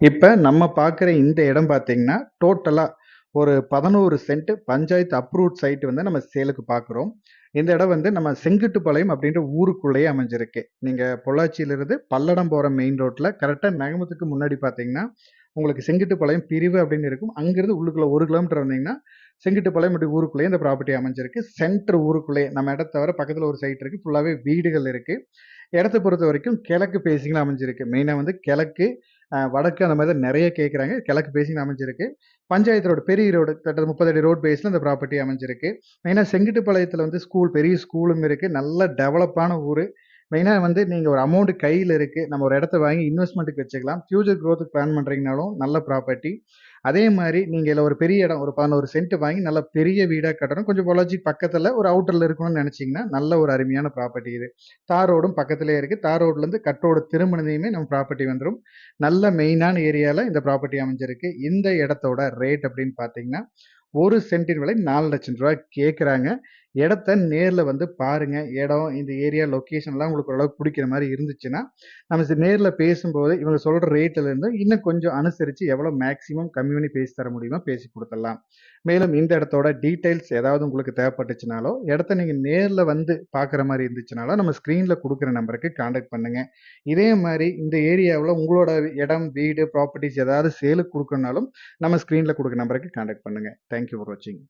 இப்ப நம்ம பார்க்குற இந்த இடம் பார்த்தீங்கன்னா, டோட்டலா ஒரு 11 சென்ட் பஞ்சாயத்து அப்ரூவ்ட் சைட் வந்து நம்ம சேலுக்கு பார்க்குறோம். இந்த இடம் வந்து நம்ம செங்குட்டுப்பாளையம் அப்படின்ற ஊருக்குள்ளேயே அமைஞ்சிருக்கு. நீங்க பொள்ளாச்சியிலிருந்து பல்லடம் போற மெயின் ரோட்ல கரெக்ட்டா நகமத்துக்கு முன்னாடி பார்த்தீங்கன்னா, உங்களுக்கு செங்குட்டுப்பாளையம் பிரிவு அப்படின்னு இருக்கும். அங்கிருந்து உள்ளுக்குள்ள 1 கிலோமீட்டர் வந்தீங்கன்னா, செங்குட்டுப்பாளையம் அப்படி ஊருக்குள்ளேயே இந்த ப்ராப்பர்ட்டி அமைஞ்சிருக்கு. சென்டர் ஊருக்குள்ளேயே நம்ம இடத்த தவிர பக்கத்துல ஒரு சைட் இருக்கு. ஃபுல்லாவே வீடுகள் இருக்கு. இடத்த பொறுத்தவரைக்கும் கிழக்கு ஃபேசிங்ல அமைஞ்சிருக்கு. மெயினா வந்து கிழக்கு, வடக்கு அந்த மாதிரி தான் நெறைய கேட்குறாங்க. கிழக்கு ஃபேசிங்ல அமைஞ்சிருக்கு. பஞ்சாயத்து ரோடு, பெரிய ரோடு கிட்டத்தட்ட 30 அடி ரோட் பேஸ்ல இந்த ப்ராப்பர்ட்டி அமைஞ்சிருக்கு. மெயினா செங்குட்டுப்பாளையத்துல வந்து பெரிய ஸ்கூலும் இருக்கு. நல்ல டெவலப்பான ஊரு. மெயினா வந்து நீங்க ஒரு அமௌண்ட் கையில இருக்கு. நம்ம ஒரு இடத்த வாங்கி இன்வெஸ்ட்மென்ட்க்கு வச்சுக்கலாம். ஃபியூச்சர் குரோத்க்கு பிளான் பண்றீங்கனாலும் நல்ல ப்ராப்பர்ட்டி. அதே மாரி நீங்க இதுல ஒரு பெரிய இடம், ஒரு 11 சென்ட் வாங்கி நல்ல பெரிய வீடா கட்டணும். கொஞ்சம் பொள்ளாச்சி பக்கத்துல ஒரு அவுட்டர்ல இருக்கணும்னு நெனச்சீங்கன்னா, நல்ல ஒரு அருமையான ப்ராப்பர்ட்டி இது. தார் ரோடும் பக்கத்திலேயே இருக்கு. தார் ரோட்லேருந்து கட் ரோடு திரும்புனதையுமே நம்ம ப்ராப்பர்ட்டி வந்துரும். நல்ல மெயினான ஏரியால இந்த ப்ராப்பர்ட்டி அமைஞ்சிருக்கு. இந்த இடத்தோட ரேட் அப்படின்னு பார்த்தீங்கன்னா, 1 சென்ட்டின் விலை ரூ. 4,00,000 கேட்குறாங்க. இடத்த நேர்ல வந்து பாருங்க. இடம், இந்த ஏரியா லொகேஷன்லாம் உங்களுக்கு ஓரளவுக்கு புடிக்கிற மாரி இருந்துச்சுன்னா, நம்ம நேர்ல பேசும்போது இவங்க சொல்ற ரேட்ல இருந்து இன்னும் கொஞ்சம் அனுசரிச்சு எவ்வளோ மேக்ஸிமம் கம்மி பண்ணி பேசி தர முடியுமோ பேசி குடுத்துடலாம். மேலும் இந்த இடத்தோட டீட்டெயில்ஸ் ஏதாவது உங்களுக்கு தேவைப்பட்டுச்சுனாலோ, இடத்த நீங்க நேர்ல வந்து பார்க்குற மாரி இருந்துச்சுனாலோ, நம்ம ஸ்க்ரீன்ல குடுக்குற நம்பருக்கு கான்டாக்ட் பண்ணுங்க. இதே மாரி இந்த ஏரியாவுல உங்களோட இடம், வீடு, ப்ராப்பர்ட்டீஸ் ஏதாவது சேலுக்கு குடுக்கணும்னாலும், நம்ம ஸ்க்ரீன்ல குடுக்குற நம்பருக்கு கான்டாக்ட் பண்ணுங்க. தேங்க் யூ ஃபார் வாட்சிங்.